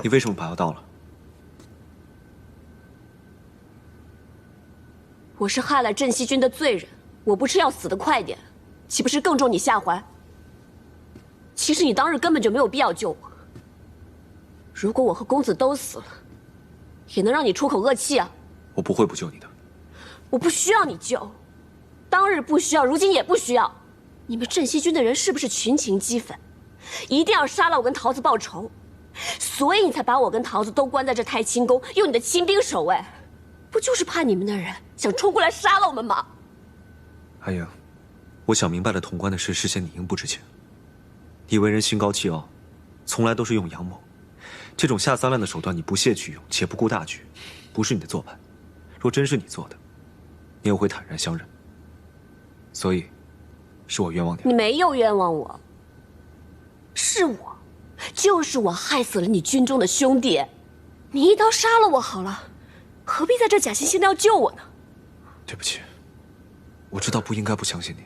你为什么把药倒了？我是害了镇西军的罪人，我不吃药死得快点，岂不是更重你下怀？其实你当日根本就没有必要救我。如果我和公子都死了，也能让你出口恶气啊！我不会不救你的。我不需要你救，当日不需要，如今也不需要。你们镇西军的人是不是群情激愤，一定要杀了我跟桃子报仇？所以你才把我跟桃子都关在这太清宫，用你的亲兵守卫，不就是怕你们的人想冲过来杀了我们吗？阿英，我想明白了潼关的事，事先你应不知情。你为人心高气傲，从来都是用阳谋，这种下三滥的手段你不屑去用，且不顾大局，不是你的做派。若真是你做的，你也会坦然相认。所以，是我冤枉你。你没有冤枉我，是我，就是我害死了你军中的兄弟。你一刀杀了我好了，何必在这假惺惺的要救我呢？对不起，我知道不应该不相信你，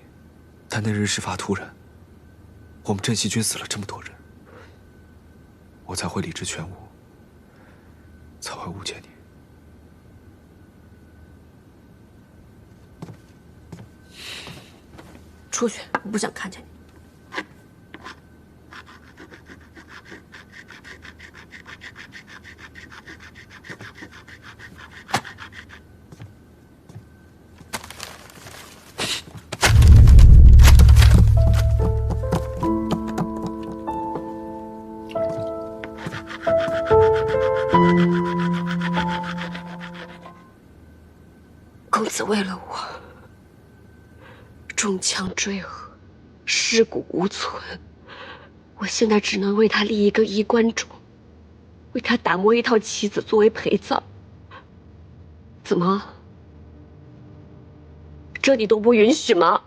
但那日事发突然，我们镇西军死了这么多人，我才会理智全无，才会误解你。出去，我不想看见你。公子为了我中枪坠河，尸骨无存，我现在只能为他立一个衣冠冢，为他打磨一套棋子作为陪葬。怎么？这你都不允许吗？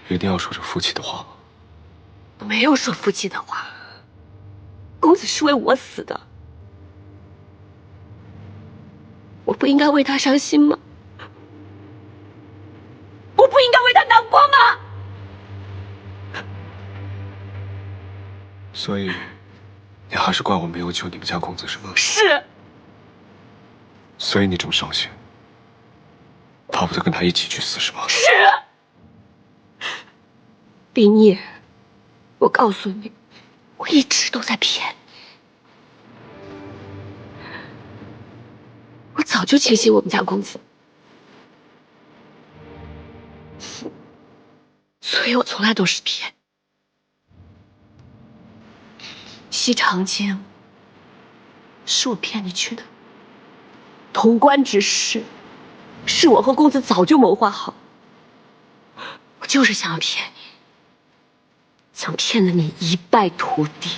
一定要说着夫妻的话。我没有说夫妻的话，公子是为我死的，我不应该为他伤心吗？我不应该为他难过吗？所以，你还是怪我没有救你们家公子是吗？是。所以你这么伤心，巴不得跟他一起去死是吗？是。林烨，我告诉你，我一直都在骗你。我早就轻信我们家公子，所以我从来都是骗。西长京是我骗你去的，潼关之事是我和公子早就谋划好，我就是想要骗你，想骗得你一败涂地。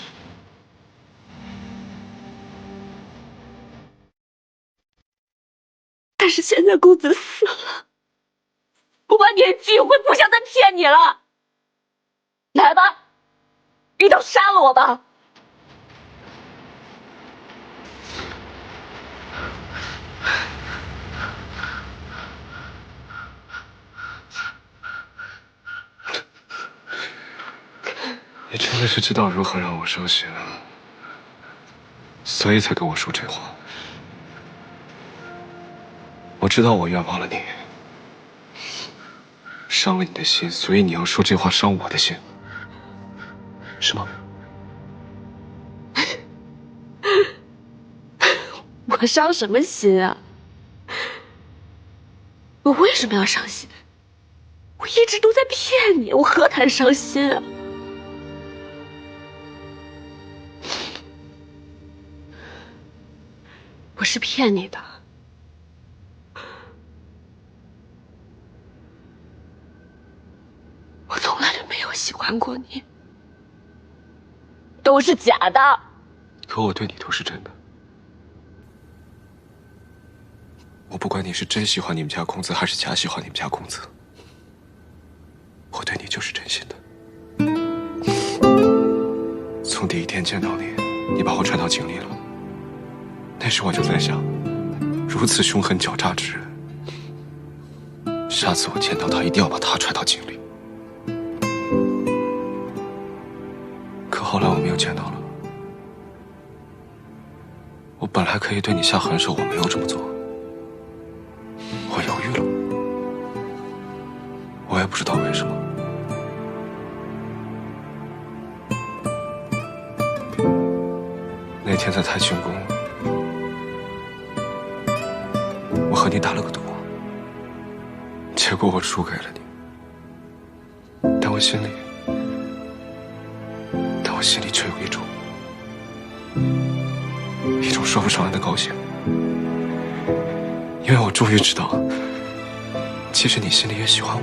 但是现在公子死了，我万念俱灰，不想再骗你了。来吧，一刀杀了我吧。你真的是知道如何让我伤心啊，所以才跟我说这话。我知道我冤枉了你，伤了你的心，所以你要说这话伤我的心，是吗？我伤什么心啊？我为什么要伤心？我一直都在骗你，我何谈伤心啊？我是骗你的。我从来就没有喜欢过你，都是假的。可我对你都是真的。我不管你是真喜欢你们家公子，还是假喜欢你们家公子，我对你就是真心的。从第一天见到你，你把我踹到井里了，那时我就在想，如此凶狠狡诈之人，下次我见到他一定要把他踹到井里。后来我们又见到了。我本来可以对你下狠手，我没有这么做。我犹豫了，我也不知道为什么。那天在太清宫，我和你打了个赌，结果我输给了你。但我心里却有一种说不上来的高兴，因为我终于知道，其实你心里也喜欢我，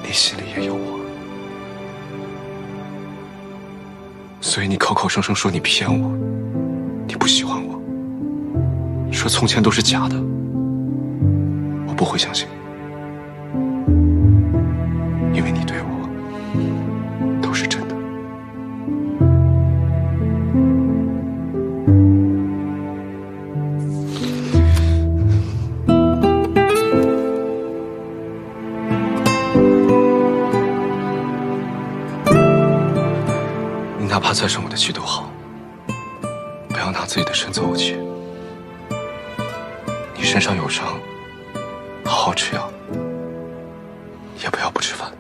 你心里也有我，所以你口口声声说你骗我，你不喜欢我，说从前都是假的，我不会相信，因为你对我都是真的。哪怕再生我的气都好，不要拿自己的身子怄气。你身上有伤，好好吃药，也不要不吃饭。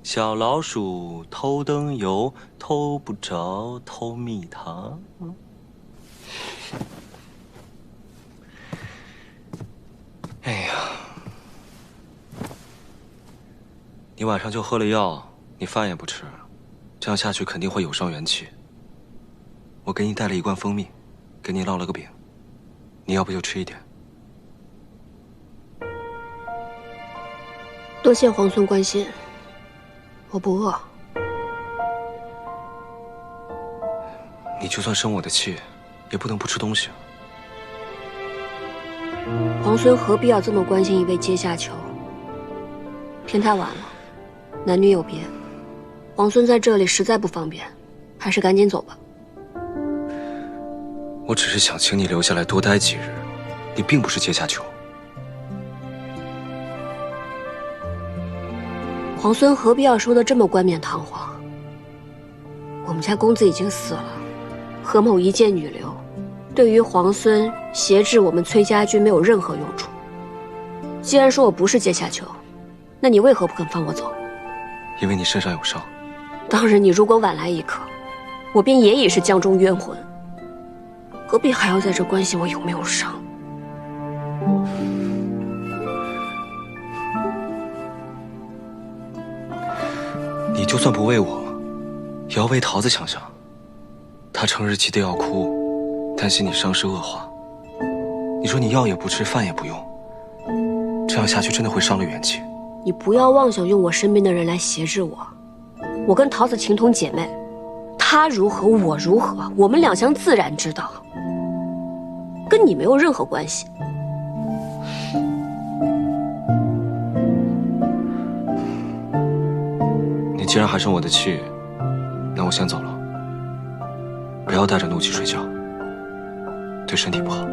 小老鼠偷灯油，偷不着偷蜜糖。哎呀，你晚上就喝了药，你饭也不吃，这样下去肯定会有伤元气。我给你带了一罐蜂蜜，给你烙了个饼，你要不就吃一点。多谢皇孙关心。我不饿。你就算生我的气，也不能不吃东西。皇孙何必要这么关心一位阶下囚？天太晚了，男女有别，皇孙在这里实在不方便，还是赶紧走吧。我只是想请你留下来多待几日，你并不是阶下囚。皇孙何必要说的这么冠冕堂皇？我们家公子已经死了，何某一介女流，对于皇孙挟制我们崔家军没有任何用处。既然说我不是阶下囚，那你为何不肯放我走？因为你身上有伤。当日你如果晚来一刻，我便也已是江中冤魂，何必还要在这关心我有没有伤？你就算不为我，也要为桃子想想。她成日急得要哭，担心你伤势恶化。你说你药也不吃，饭也不用，这样下去真的会伤了元气。你不要妄想用我身边的人来挟制我。我跟桃子情同姐妹，她如何我如何，我们两相自然知道，跟你没有任何关系。你既然还生我的气，那我先走了。不要带着怒气睡觉，对身体不好。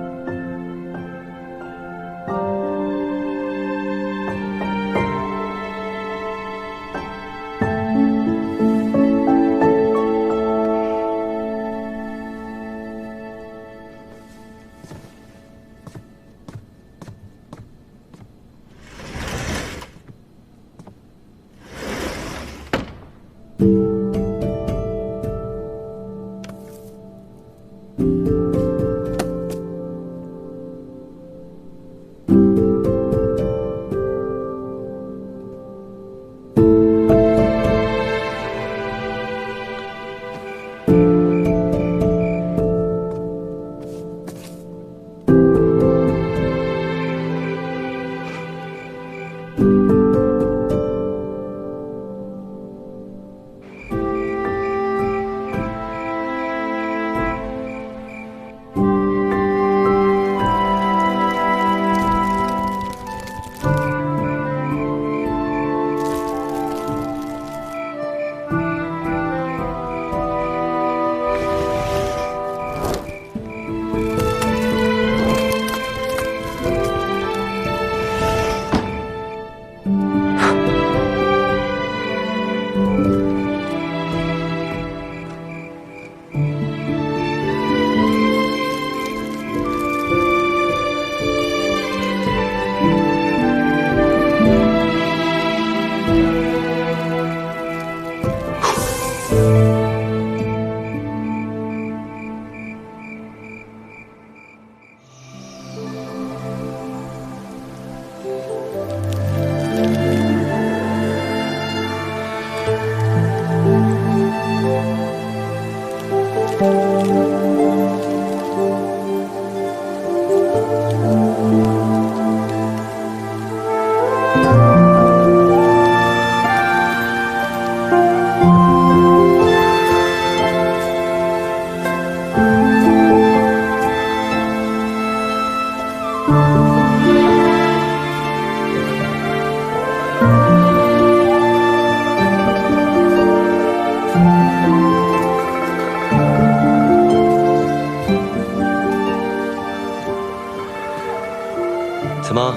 怎么，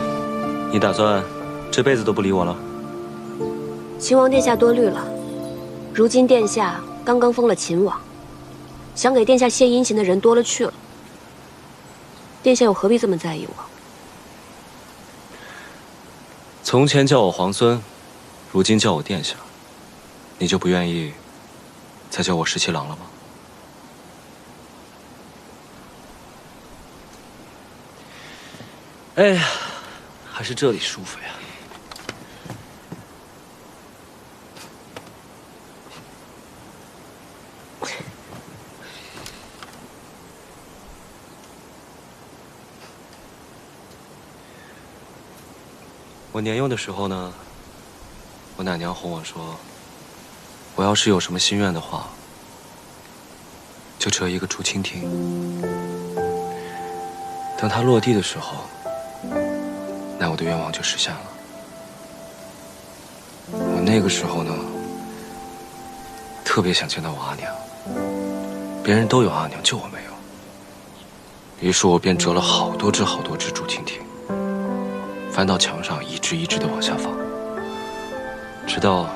你打算这辈子都不理我了？秦王殿下多虑了，如今殿下刚刚封了秦王，想给殿下献殷勤的人多了去了。殿下又何必这么在意我？从前叫我皇孙，如今叫我殿下，你就不愿意再叫我十七郎了吗？哎呀，还是这里舒服呀。我年幼的时候呢，我奶娘哄我说，我要是有什么心愿的话，就折一个竹蜻蜓。等它落地的时候，那我的愿望就实现了。我那个时候呢，特别想见到我阿娘，别人都有阿娘，就我没有。于是我便折了好多只竹蜻蜓，翻到墙上，一只一只的往下放，直到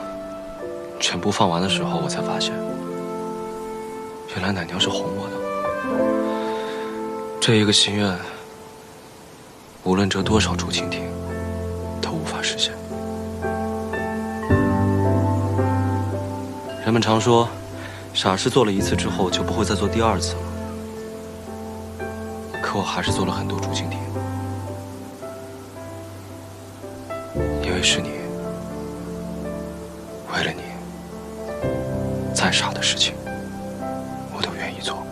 全部放完的时候，我才发现，原来奶娘是哄我的。这一个心愿，无论折多少竹蜻蜓，都无法实现。人们常说，傻事做了一次之后，就不会再做第二次了。可我还是做了很多竹蜻蜓，因为是你，为了你，再傻的事情，我都愿意做。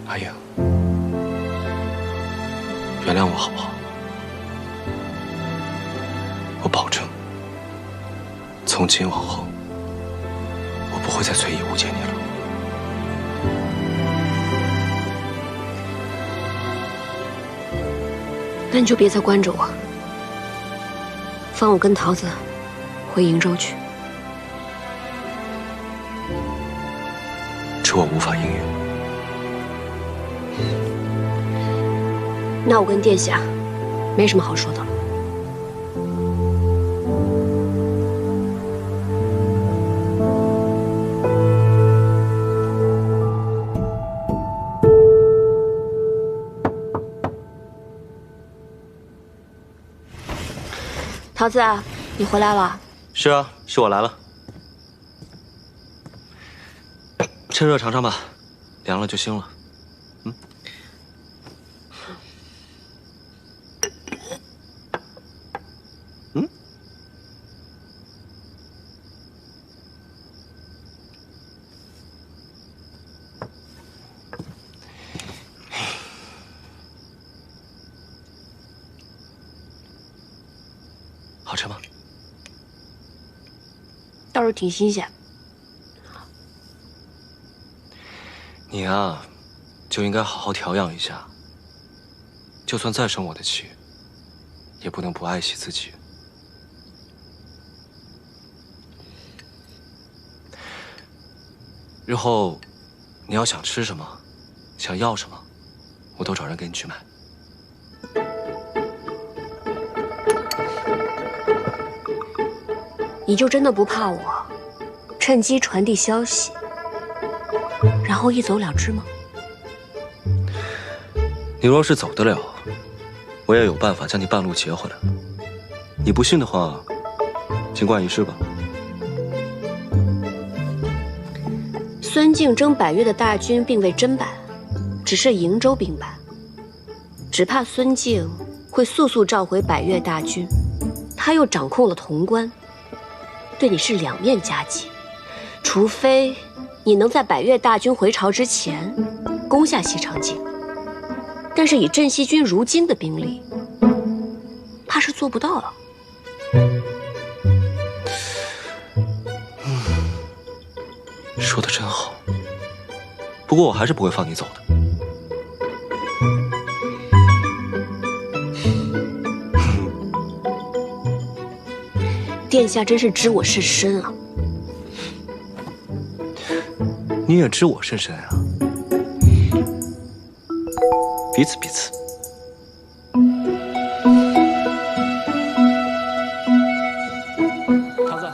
阿英，原谅我好不好？我保证，从今往后，我不会再随意误解你了。那你就别再关着我，放我跟桃子回瀛州去。这我无法应允。那我跟殿下没什么好说的了。桃子，你回来了。是啊，是我来了。趁热尝尝吧，凉了就腥了。好吃吗？倒是挺新鲜。你呀，就应该好好调养一下。就算再生我的气，也不能不爱惜自己。日后你要想吃什么，想要什么，我都找人给你去买。你就真的不怕我趁机传递消息，然后一走了之吗？你若是走得了，我也有办法将你半路截回来。你不信的话，尽管一试吧。孙敬征百越的大军并未真败，只是瀛州兵败，只怕孙敬会速速召回百越大军，他又掌控了潼关，对你是两面夹击。除非你能在百越大军回朝之前攻下西长京，但是以镇西军如今的兵力，怕是做不到了。说的真好，不过我还是不会放你走的。殿下真是知我甚深啊！你也知我甚深啊，彼此彼此。桃子，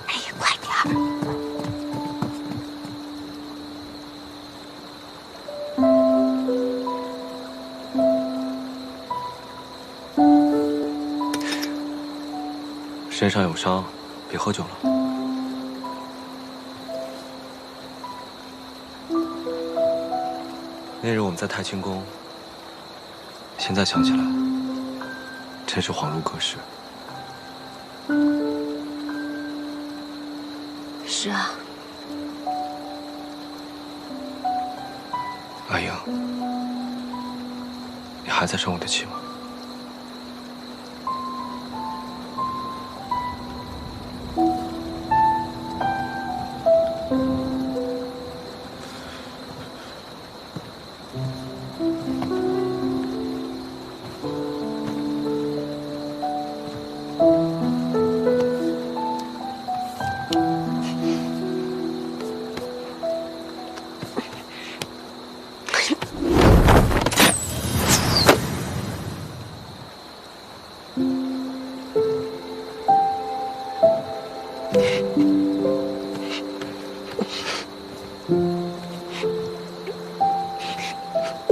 哎呀，快点儿！身上有伤，别喝酒了。那日我们在太清宫，现在想起来，真是恍如隔世。是啊，阿英，你还在生我的气吗？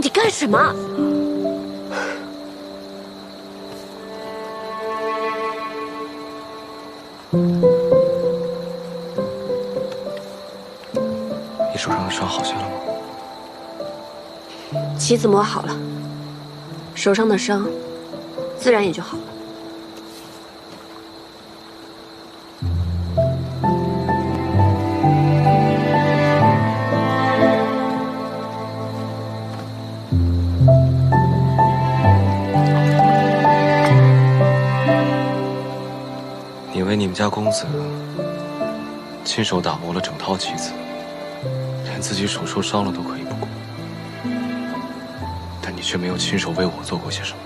你干什么？你手上的伤好些了吗？棋子磨好了，手上的伤自然也就好了。家公子亲手打磨了整套棋子，连自己手受伤了都可以不顾，但你却没有亲手为我做过些什么。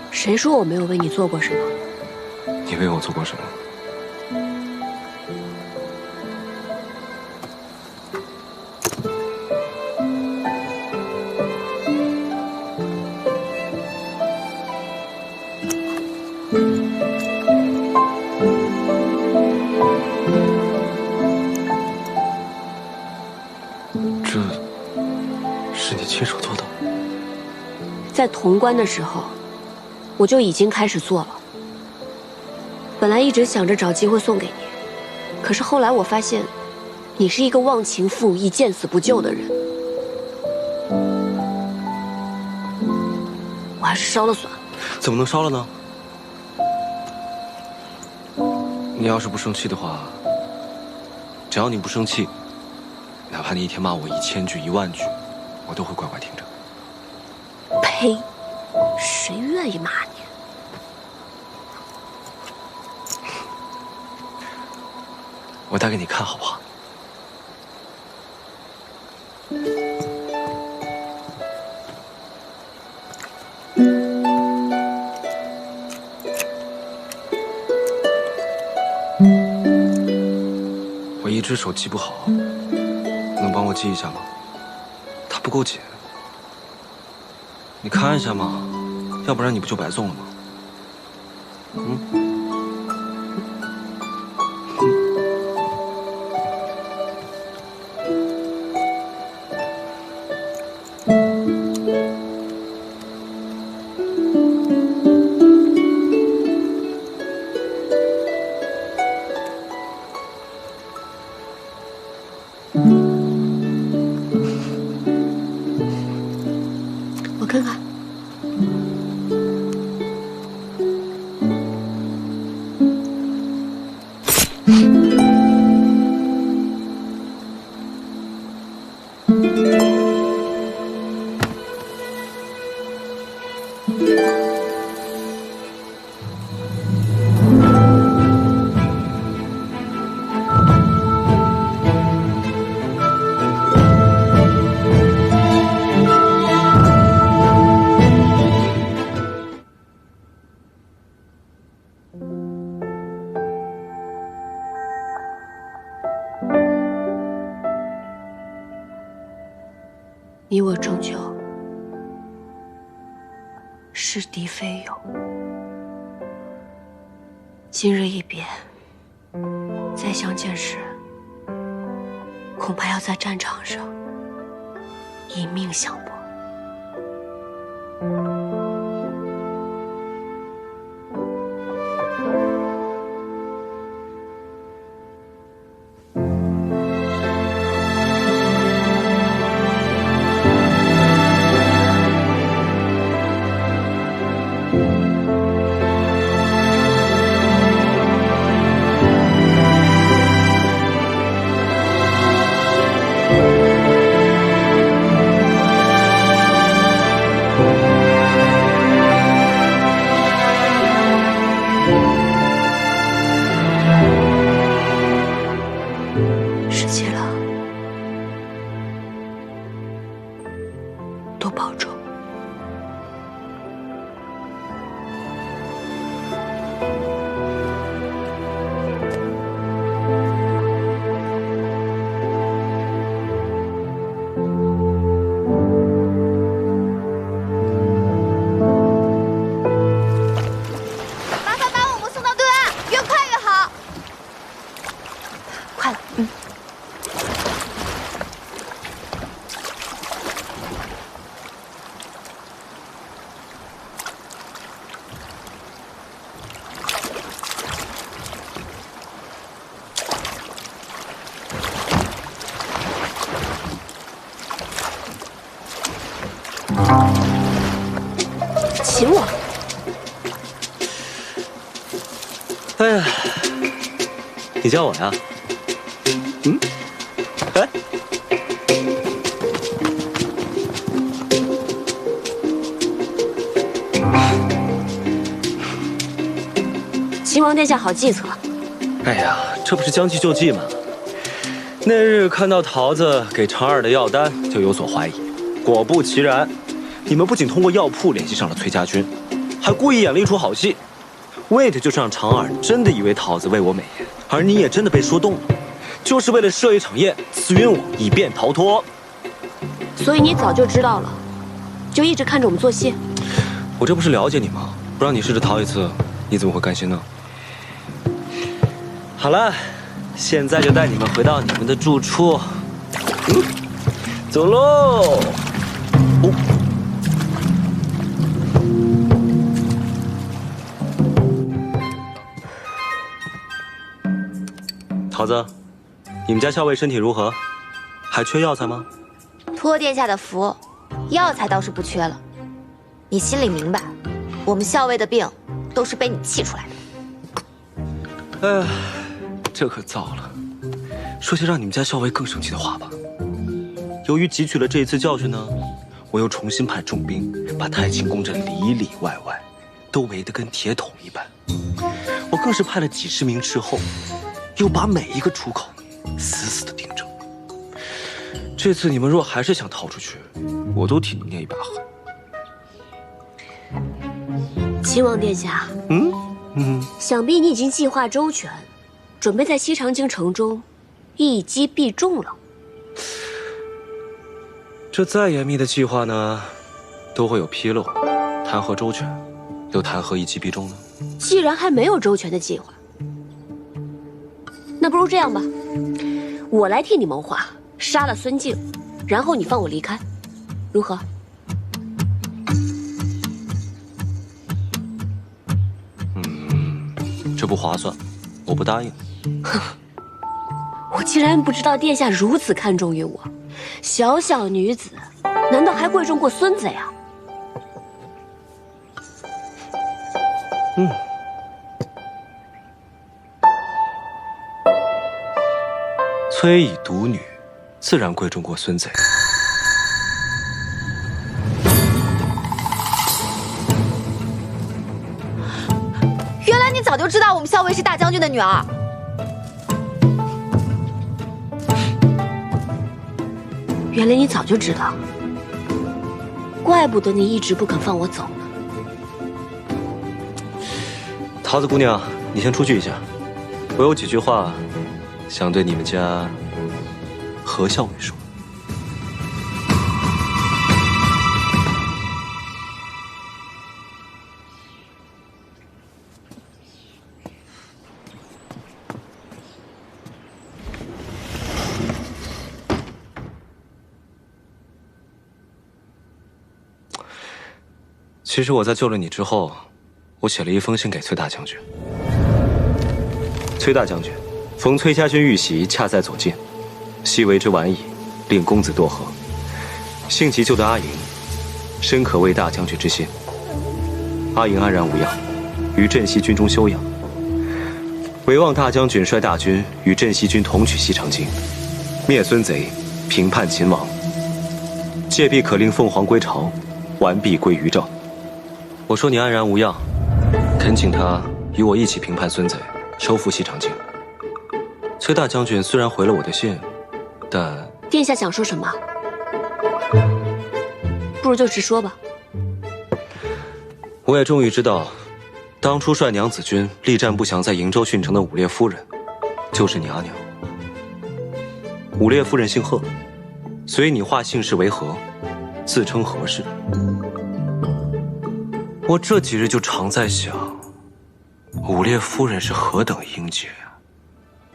谁说我没有为你做过什么？你为我做过什么？这是你亲手做的？在潼关的时候，我就已经开始做了。本来一直想着找机会送给你，可是后来我发现，你是一个忘情负义、见死不救的人，我还是烧了算了。怎么能烧了呢？你要是不生气的话，只要你不生气，哪怕你一天骂我1000句、10000句，我都会乖乖听着。呸！谁愿意骂你？我打给你看好不好？我一只手记不好，能帮我记一下吗？它不够紧，你看一下嘛，要不然你不就白送了吗？我看看。你我终究是敌非友，今日一别，再相见时，恐怕要在战场上以命相搏。失去了，多保重。麻烦把我们送到对岸，越快越好。快了，请我。哎呀，你叫我呀？哎，王殿下好计策。哎呀，这不是将计就计吗？那日看到桃子给常二的药单，就有所怀疑。果不其然，你们不仅通过药铺联系上了崔家军，还故意演了一出好戏，为的就是让常二真的以为桃子为我美颜，而你也真的被说动了，就是为了设一场宴，刺晕我，以便逃脱。所以你早就知道了，就一直看着我们做戏。我这不是了解你吗？不让你试着逃一次，你怎么会甘心呢？好了，现在就带你们回到你们的住处。走喽！桃子，你们家校尉身体如何？还缺药材吗？托殿下的福，药材倒是不缺了。你心里明白，我们校尉的病都是被你气出来的。哎呀，这可糟了！说些让你们家校尉更生气的话吧。由于汲取了这一次教训呢，我又重新派重兵把太清宫这里里外外都围得跟铁桶一般。我更是派了几十名斥候，又把每一个出口死死的盯着。这次你们若还是想逃出去，我都替你捏一把汗。秦王殿下，想必你已经计划周全，准备在西长京城中一击必中了。这再严密的计划呢，都会有纰漏，谈何周全，又谈何一击必中呢？既然还没有周全的计划，那不如这样吧，我来替你谋划，杀了孙静，然后你放我离开，如何？这不划算，我不答应。我竟然不知道殿下如此看重于我，小小女子，难道还贵重过孙子呀？崔以独女，自然贵重过孙子。原来你早就知道我们校尉是大将军的女儿。原来你早就知道，怪不得你一直不肯放我走呢。桃子姑娘，你先出去一下，我有几句话想对你们家何校尉说。其实我在救了你之后，我写了一封信给崔大将军。崔大将军，逢崔家军遇袭，恰在走近，昔为之晚矣，令公子堕河。幸其救得阿莹，深可慰大将军之心。阿莹安然无恙，于镇西军中休养。唯望大将军率大军与镇西军同取西长京，灭孙贼，平叛秦王。届必可令凤凰归巢，完璧归于赵。我说你安然无恙，恳请他与我一起平叛孙贼，收复西长京。崔大将军虽然回了我的信，但殿下想说什么？不如就直说吧。我也终于知道，当初率娘子军力战不降在瀛州郡城的武烈夫人，就是你阿娘。武烈夫人姓贺，随你化姓氏为何，自称何氏。我这几日就常在想，武烈夫人是何等英杰啊，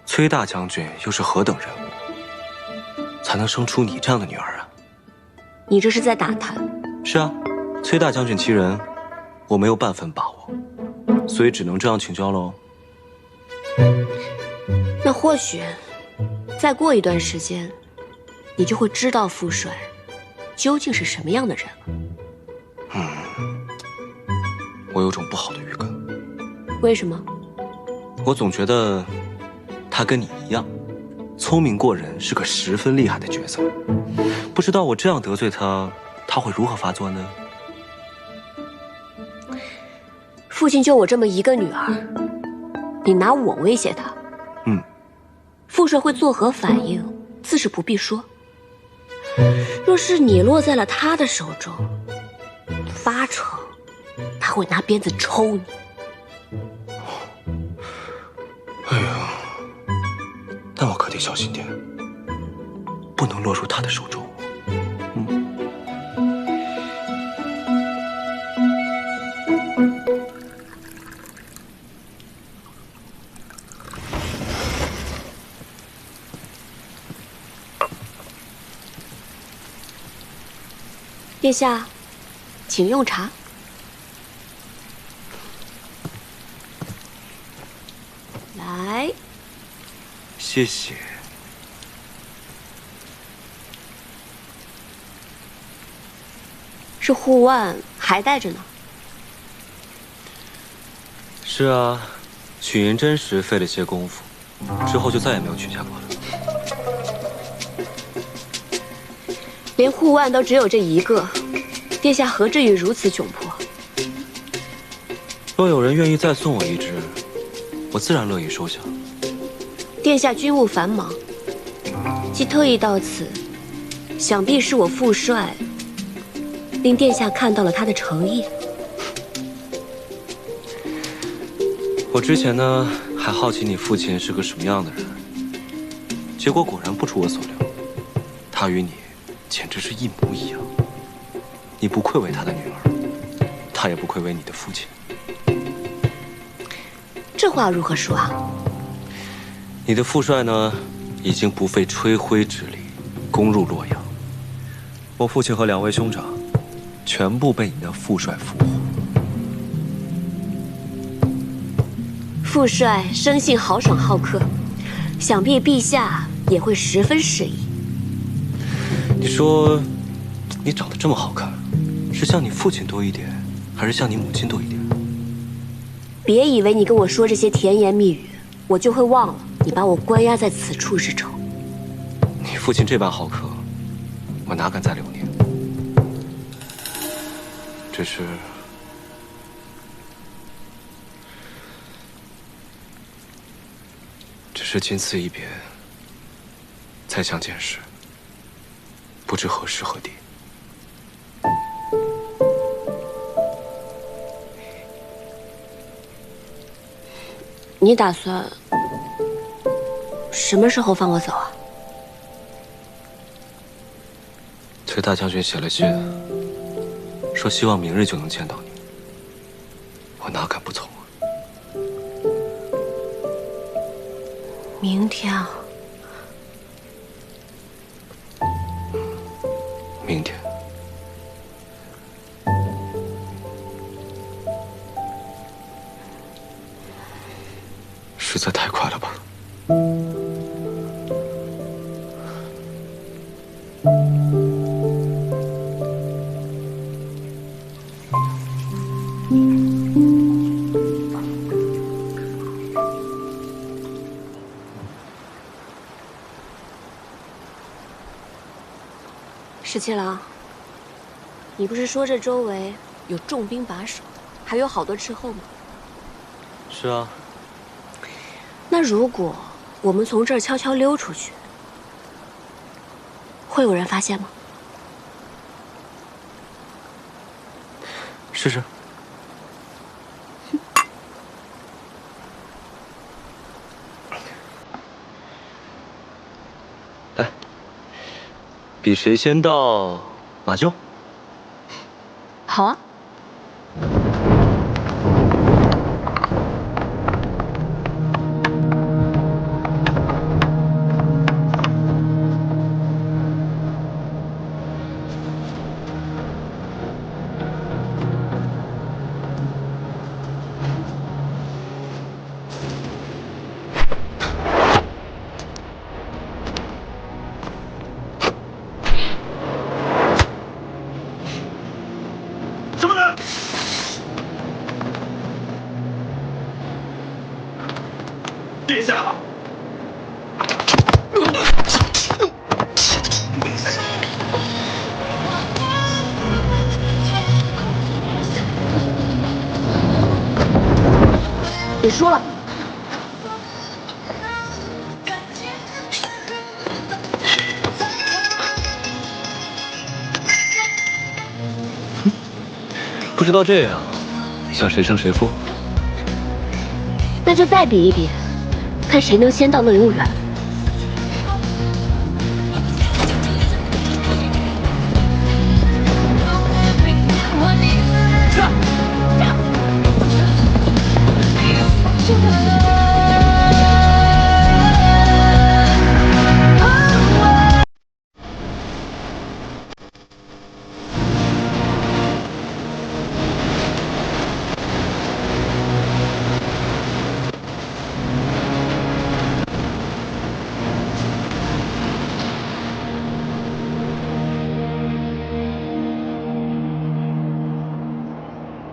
崔大将军又是何等人物，才能生出你这样的女儿啊？你这是在打探？是啊，崔大将军其人，我没有半分把握，所以只能这样请教喽。那或许，再过一段时间，你就会知道傅帅究竟是什么样的人了。我有种不好的预感。为什么？我总觉得他跟你一样，聪明过人，是个十分厉害的角色。不知道我这样得罪他，他会如何发作呢？父亲就我这么一个女儿，你拿我威胁他？傅帅会作何反应，自是不必说。若是你落在了他的手中，8成他会拿鞭子抽你。哎呀，那我可得小心点，不能落入他的手中。殿下，请用茶。来，谢谢。这护腕还带着呢。是啊，取银针时费了些功夫，之后就再也没有取下过了。连护腕都只有这一个，殿下何至于如此窘迫？若有人愿意再送我一只，我自然乐意收下。殿下军务繁忙，既特意到此，想必是我父帅令殿下看到了他的诚意。我之前呢，还好奇你父亲是个什么样的人，结果果然不出我所料，他与你简直是一模一样。你不愧为他的女儿，他也不愧为你的父亲。这话如何说啊？你的父帅呢，已经不费吹灰之力攻入洛阳，我父亲和2位兄长全部被你的父帅俘获。父帅生性豪爽好客，想必陛下也会十分适宜。你说，你长得这么好看，是像你父亲多一点，还是像你母亲多一点？别以为你跟我说这些甜言蜜语，我就会忘了你把我关押在此处之仇。你父亲这般好客，我哪敢再留念？只是仅此一别，再相见时，不知何时何地。你打算什么时候放我走啊？崔大将军写了信，说希望明日就能见到你，我哪敢不从啊？明天啊？明天。实在太快了吧？十七郎，你不是说这周围有重兵把守，还有好多斥候吗？是啊。那如果我们从这儿悄悄溜出去，会有人发现吗？试试。来，比谁先到马厩。好啊。殿下，别说了，不知道这样算谁胜谁负？那就再比一比，看谁能先到乐游园。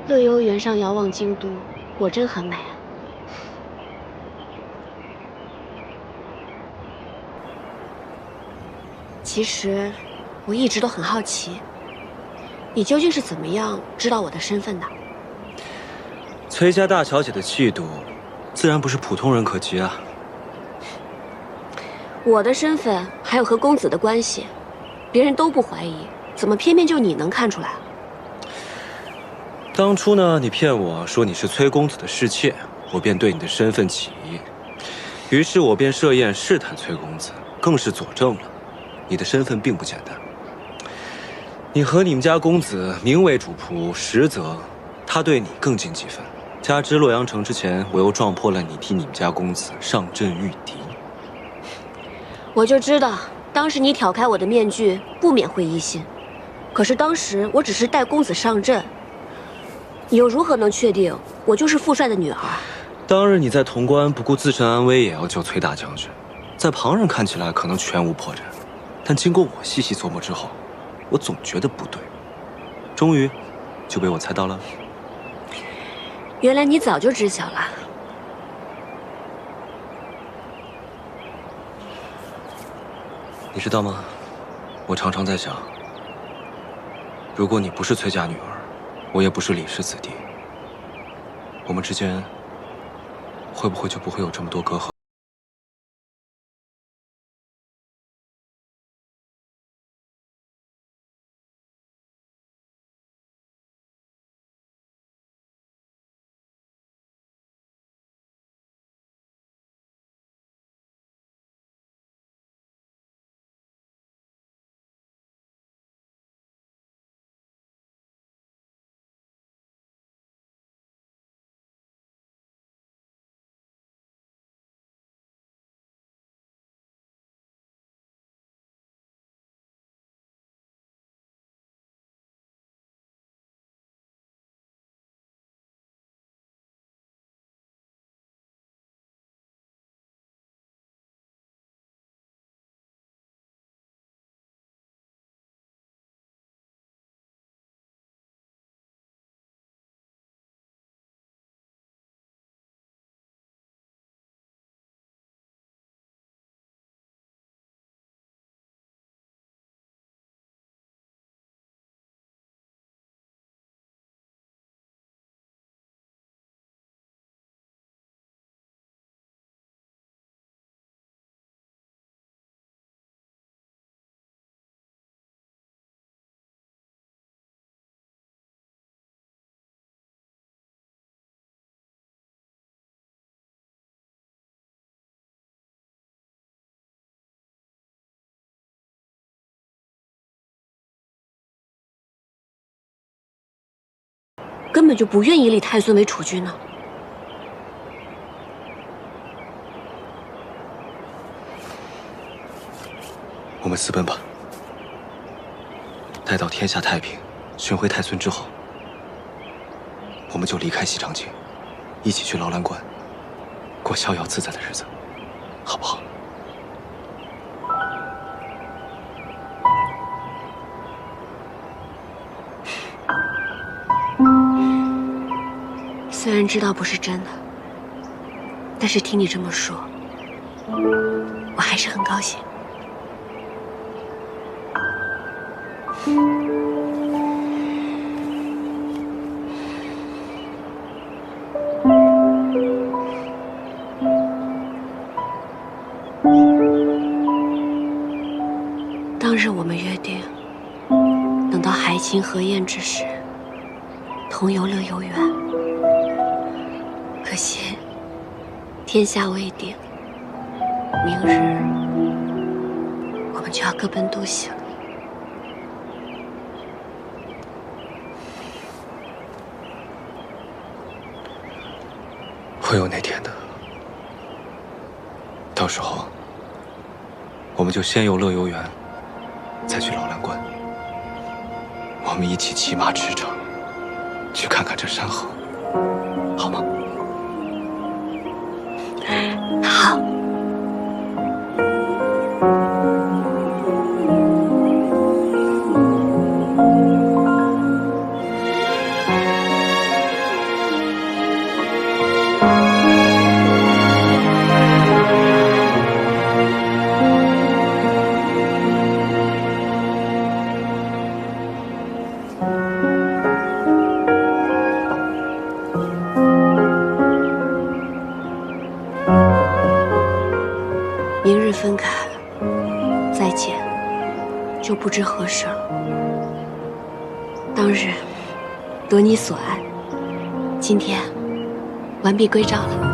乐游原上遥望京都，果真很美。其实，我一直都很好奇，你究竟是怎么样知道我的身份的？崔家大小姐的气度，自然不是普通人可及啊。我的身份还有和公子的关系，别人都不怀疑，怎么偏偏就你能看出来？当初呢，你骗我说你是崔公子的侍妾，我便对你的身份起疑，于是我便设宴试探崔公子，更是佐证了你的身份并不简单。你和你们家公子名为主仆，实则他对你更尽几分。加之洛阳城之前，我又撞破了你替你们家公子上阵御敌。我就知道，当时你挑开我的面具，不免会疑心。可是当时我只是带公子上阵。你又如何能确定我就是父帅的女儿？当日你在潼关不顾自身安危也要救崔大将军，在旁人看起来可能全无破绽，但经过我细细琢磨之后，我总觉得不对，终于就被我猜到了。原来你早就知晓了。你知道吗？我常常在想，如果你不是崔家女儿，我也不是李氏子弟，我们之间会不会就不会有这么多隔阂？根本就不愿意立太孙为储君呢。我们私奔吧。待到天下太平，寻回太孙之后，我们就离开西长京，一起去劳兰观，过逍遥自在的日子，好不好？虽然知道不是真的，但是听你这么说，我还是很高兴。当日我们约定，等到海清河晏之时，同游乐游原。可惜天下未定，明日我们就要各奔东西了。会有那天的，到时候我们就先游乐游园，再去老蓝关。我们一起骑马驰骋，去看看这山河，好吗？好。明日分开，再见，就不知何时了。当日得你所爱，今天完璧归赵了。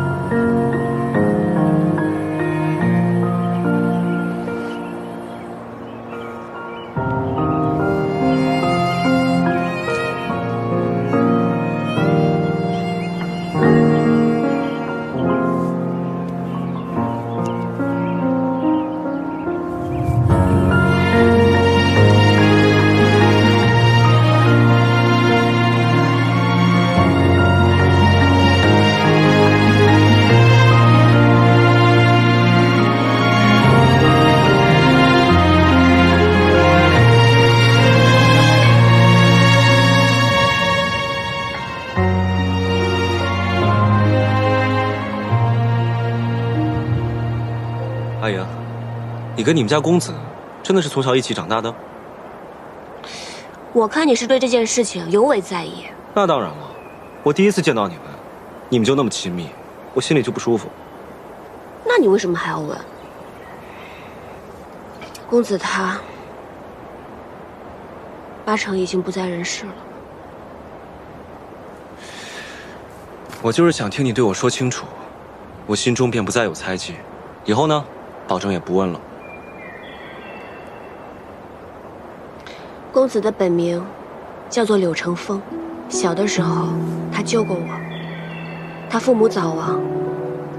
阿莹，你跟你们家公子真的是从小一起长大的？我看你是对这件事情尤为在意。那当然了，我第一次见到你们就那么亲密，我心里就不舒服。那你为什么还要问？公子他八成已经不在人世了。我就是想听你对我说清楚，我心中便不再有猜忌。以后呢，保证也不问了。公子的本名叫做柳成风，小的时候他救过我。他父母早亡，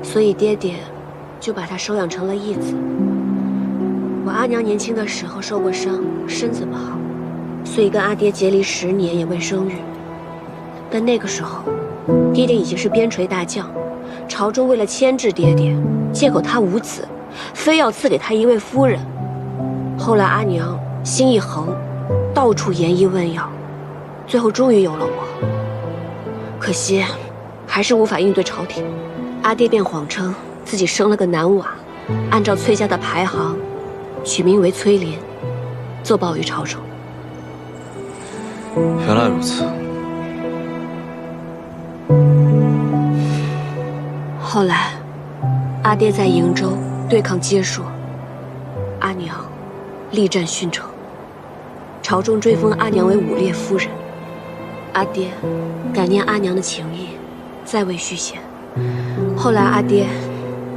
所以爹爹就把他收养成了义子。我阿娘年轻的时候受过伤，身子不好，所以跟阿爹结离10年也未生育。但那个时候，爹爹已经是边陲大将，朝中为了牵制爹爹，借口他无子，非要赐给他一位夫人。后来阿娘心一横，到处研医问药，最后终于有了我。可惜还是无法应对朝廷，阿爹便谎称自己生了个男娃，按照崔家的排行，取名为崔林，奏报于朝中。原来如此。后来，阿爹在瀛州对抗接硕，阿娘力战殉城，朝中追封阿娘为武烈夫人。阿爹感念阿娘的情谊，再未续弦。后来阿爹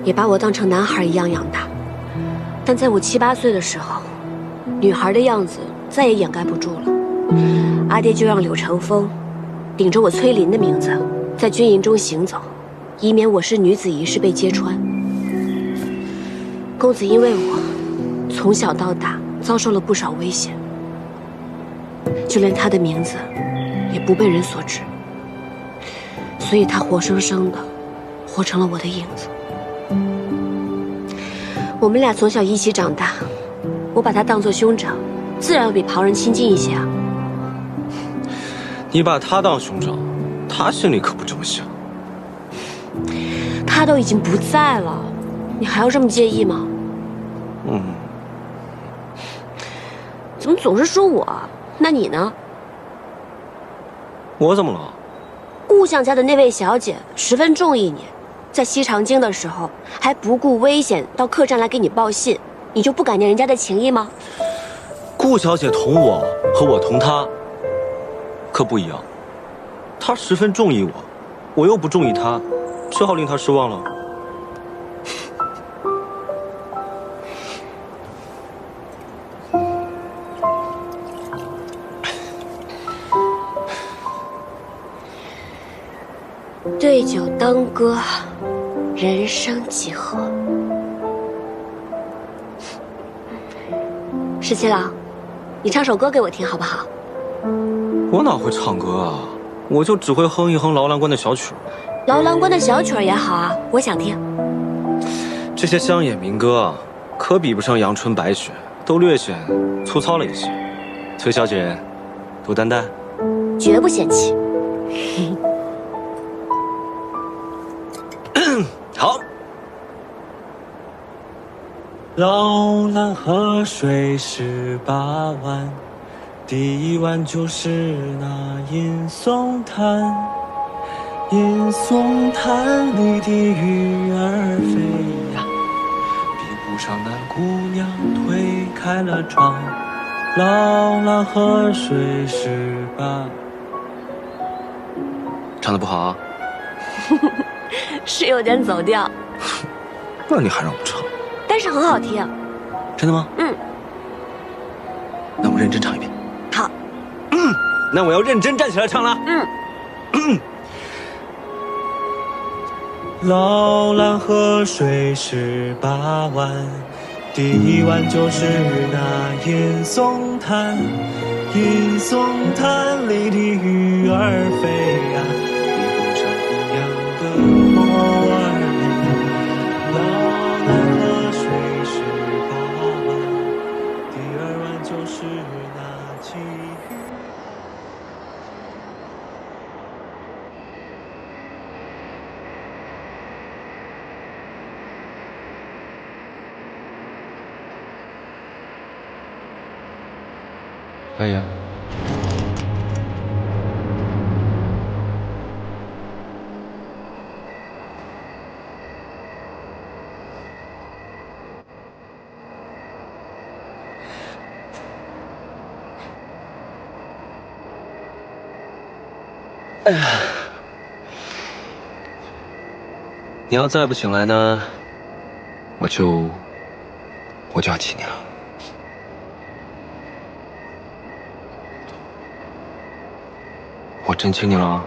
也把我当成男孩一样养大，但在我7、8岁的时候，女孩的样子再也掩盖不住了。阿爹就让柳成风顶着我崔林的名字在军营中行走，以免我是女子一事被揭穿。公子因为我从小到大遭受了不少危险，就连他的名字也不被人所知，所以他活生生的活成了我的影子。我们俩从小一起长大，我把他当作兄长，自然要比旁人亲近一些啊。你把他当兄长，他心里可不这么想。他都已经不在了，你还要这么介意吗？怎么总是说我？那你呢？我怎么了？顾相家的那位小姐十分中意你，在西长京的时候还不顾危险到客栈来给你报信，你就不感念人家的情谊吗？顾小姐同我和我同她可不一样。他十分中意我，我又不中意他，只好令他失望了。对酒当歌，人生几何？十七郎，你唱首歌给我听好不好？我哪会唱歌啊？我就只会哼一哼劳兰关的小曲儿。劳兰关的小曲儿也好啊，我想听。这些乡野民歌啊，可比不上阳春白雪，都略显粗糙了一些。崔小姐，多担待。绝不嫌弃。好。劳兰河水18弯，第一弯就是那银松滩。银松滩里的鱼儿飞呀，比不上那姑娘推开了窗。劳兰河水18。唱得不好啊？是有点走调，那你还让我唱？但是很好听。真的吗？嗯。那我认真唱一遍。好。那我要认真站起来唱了。劳兰河水18弯，第一弯就是那银松滩。银松滩里的鱼儿飞呀，比不上姑娘的眸儿美。劳兰河水18弯，第二弯就是那鲫鱼。可以啊。你要再不醒来呢，我就要亲你了。我真亲你了啊。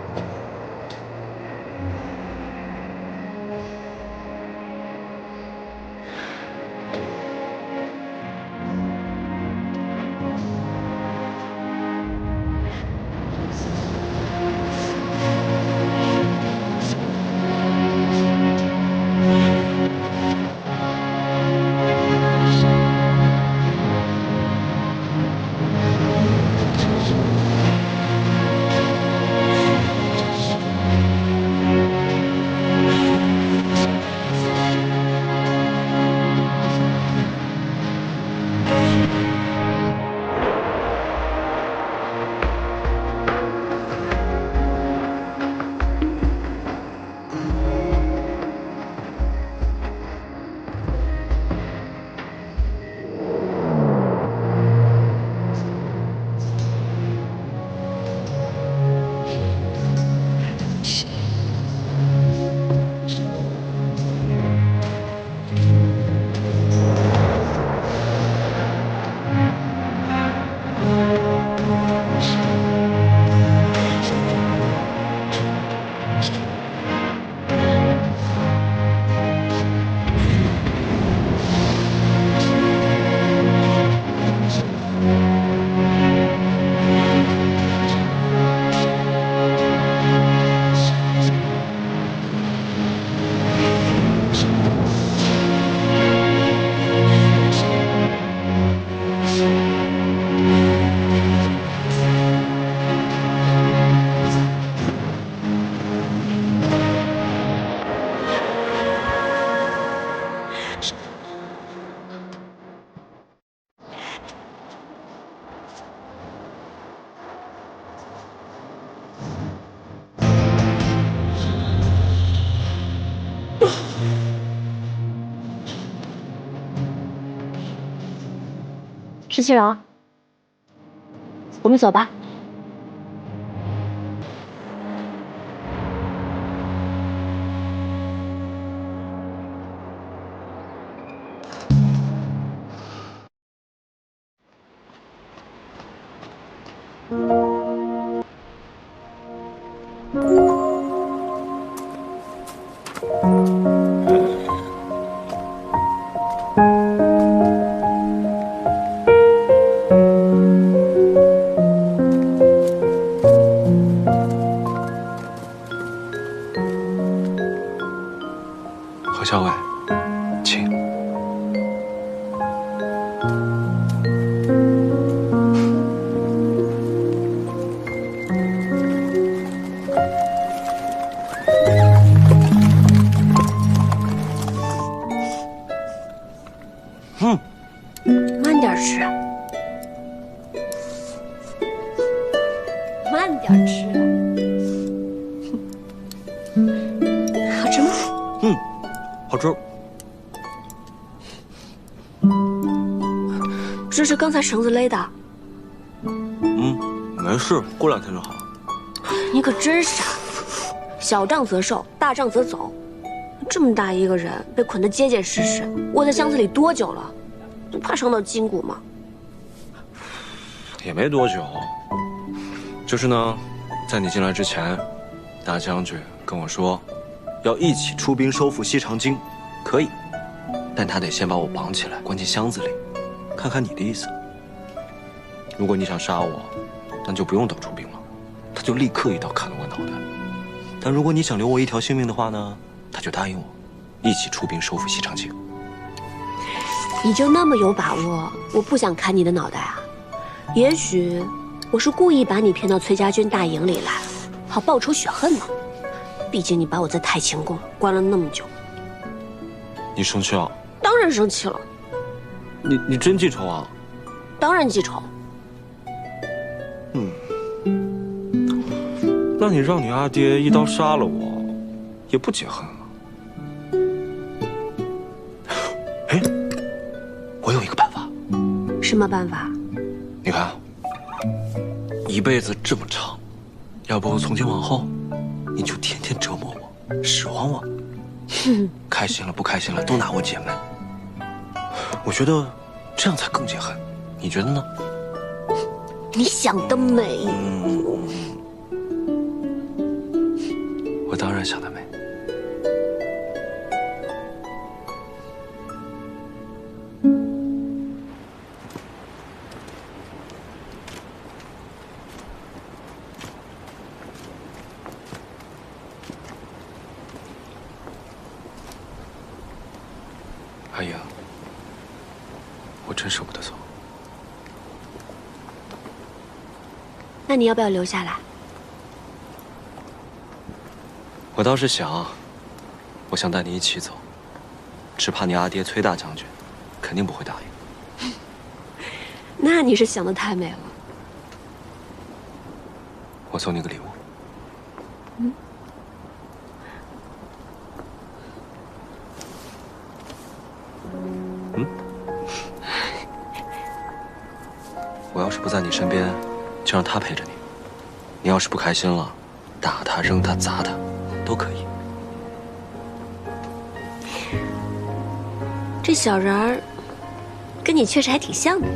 十七郎，我们走吧。何校尉，请。慢点吃，慢点吃。好吃吗？好吃。这是刚才绳子勒的。没事，过2天就好。你可真傻，小仗则受，大仗则走。这么大一个人被捆得结结实实，窝在箱子里多久了？不怕伤到筋骨吗？也没多久，就是呢，在你进来之前，大将军跟我说，要一起出兵收复西长京，可以，但他得先把我绑起来，关进箱子里，看看你的意思。如果你想杀我，那就不用等出兵了，他就立刻一刀砍了我脑袋。但如果你想留我一条性命的话呢，他就答应我，一起出兵收复西长京。你就那么有把握？我不想砍你的脑袋啊！也许我是故意把你骗到崔家军大营里来，好报仇雪恨呢。毕竟你把我在太清宫关了那么久。你生气了？当然生气了。你真记仇啊？当然记仇。那你让你阿爹一刀杀了我，也不解恨啊？哎，我有一个办法。什么办法？你看，一辈子这么长，要不从今往后，你就天天折磨我，使唤我，开心了不开心了都拿我解闷。我觉得这样才更解恨，你觉得呢？你想得美。我当然想得美。阿英，我真舍不得走。那你要不要留下来？我倒是想，我想带你一起走，只怕你阿爹崔大将军肯定不会答应。那你是想得太美了。我送你个礼物。我要是不在你身边，就让他陪着你。你要是不开心了，打他、扔他、砸他，都可以。这小人儿，跟你确实还挺像的。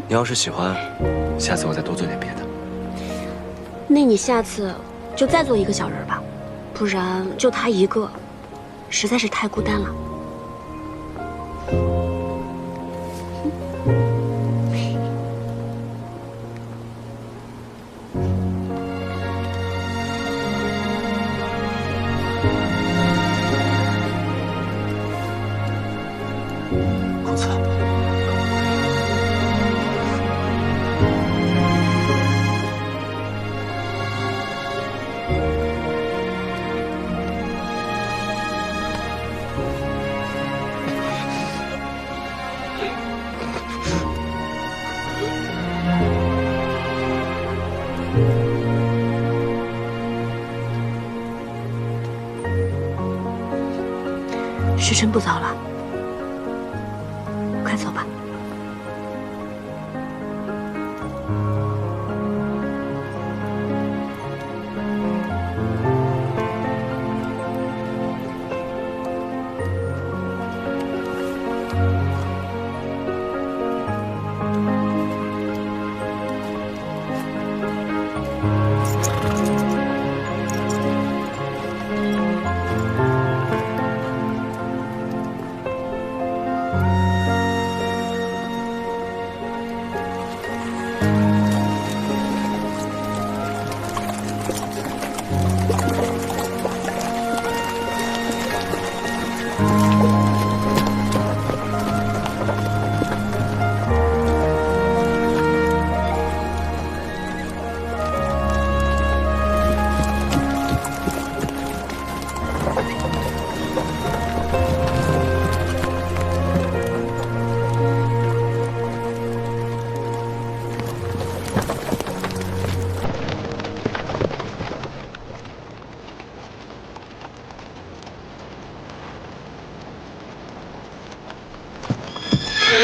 你要是喜欢，下次我再多做点别的。那你下次就再做一个小人儿吧，不然就他一个，实在是太孤单了。公子，时辰不早了，快走吧。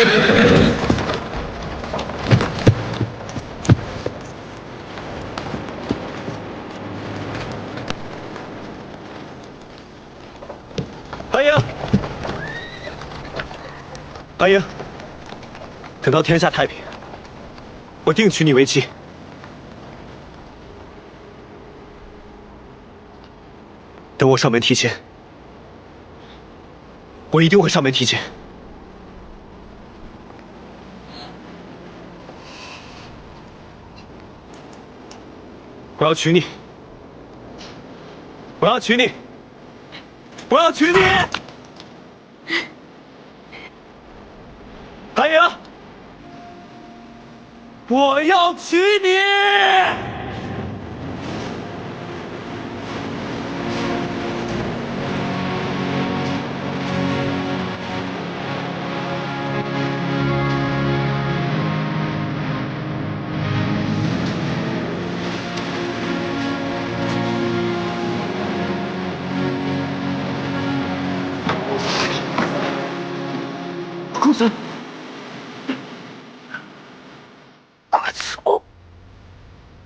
白英，白英，等到天下太平，我定娶你为妻。等我上门提亲，我一定会上门提亲。我要娶你，我要娶你，我要娶你！韩莹，我要娶你！公子，快走！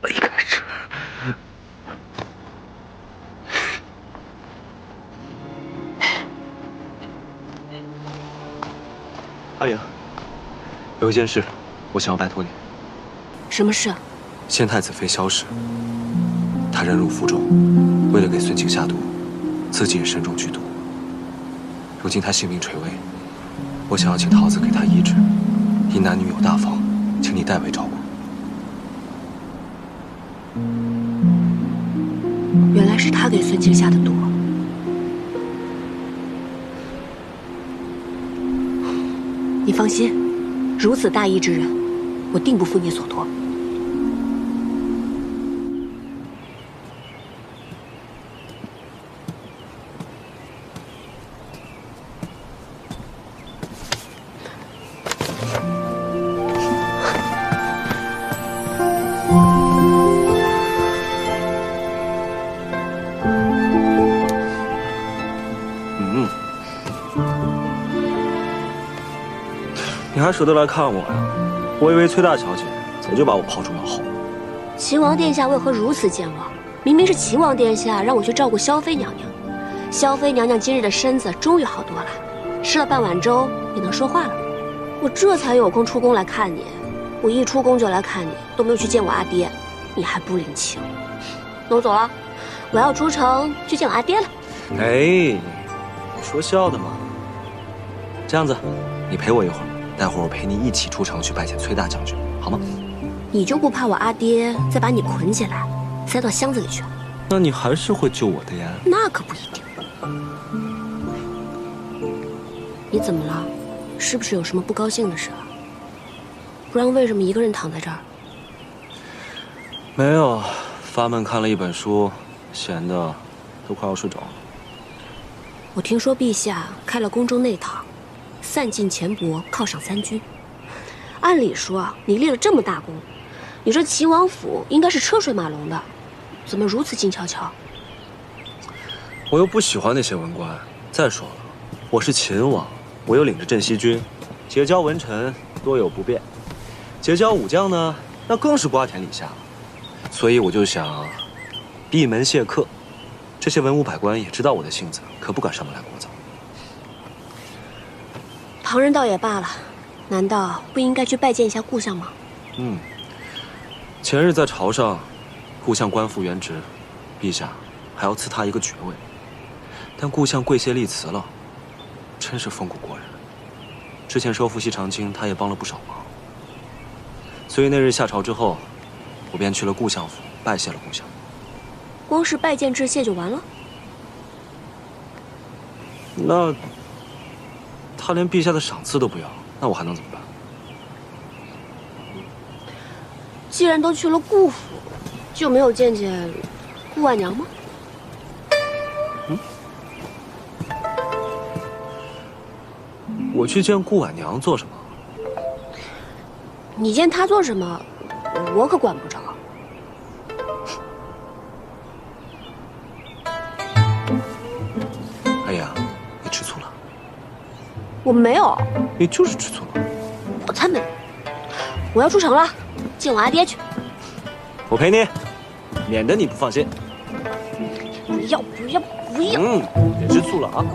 离开这儿！阿莹，有一件事，我想要拜托你。什么事？先太子妃萧氏，她忍辱负重，为了给孙庆下毒，自己也身中剧毒。如今她性命垂危。我想要请桃子给她医治，因男女有大方，请你代为照顾。原来是他给孙庆下的毒。你放心，如此大义之人，我定不负你所托。你还舍得来看我呀？我以为崔大小姐早就把我抛诸脑后。秦王殿下为何如此健忘？明明是秦王殿下让我去照顾萧妃娘娘。萧妃娘娘今日的身子终于好多了，吃了半碗粥也能说话了。我这才有空出宫来看你。我一出宫就来看你，都没有去见我阿爹，你还不领情？那我走了，我要出城去见我阿爹了。哎，你说笑的吗？这样子，你陪我一会儿。待会儿我陪你一起出城去拜见崔大将军，好吗？你就不怕我阿爹再把你捆起来，塞到箱子里去？那你还是会救我的呀。那可不一定。你怎么了？是不是有什么不高兴的事？不然为什么一个人躺在这儿？没有，发闷看了一本书，闲的都快要睡着了。我听说陛下开了宫中内堂。散尽钱帛，犒赏三军。按理说啊，你立了这么大功，你这秦王府应该是车水马龙的，怎么如此静悄悄？我又不喜欢那些文官。再说了，我是秦王，我又领着镇西军，结交文臣多有不便；结交武将呢，那更是瓜田李下了。所以我就想闭门谢客。这些文武百官也知道我的性子，可不敢上门来聒噪。旁人倒也罢了，难道不应该去拜见一下故乡吗？前日在朝上，故乡官复原职，陛下还要赐他一个爵位，但故乡跪谢立辞了，真是风骨过人。之前收复西长京，他也帮了不少忙，所以那日下朝之后，我便去了故乡府拜谢了故乡。光是拜见致谢就完了？那他连陛下的赏赐都不要，那我还能怎么办？既然都去了顾府，就没有见见顾婉娘吗？我去见顾婉娘做什么？你见她做什么，我可管不着。哎呀，你吃醋了？我没有。你就是吃醋了。他们。我要出城了，见我阿爹去。我陪你，免得你不放心。不要！别吃醋了啊！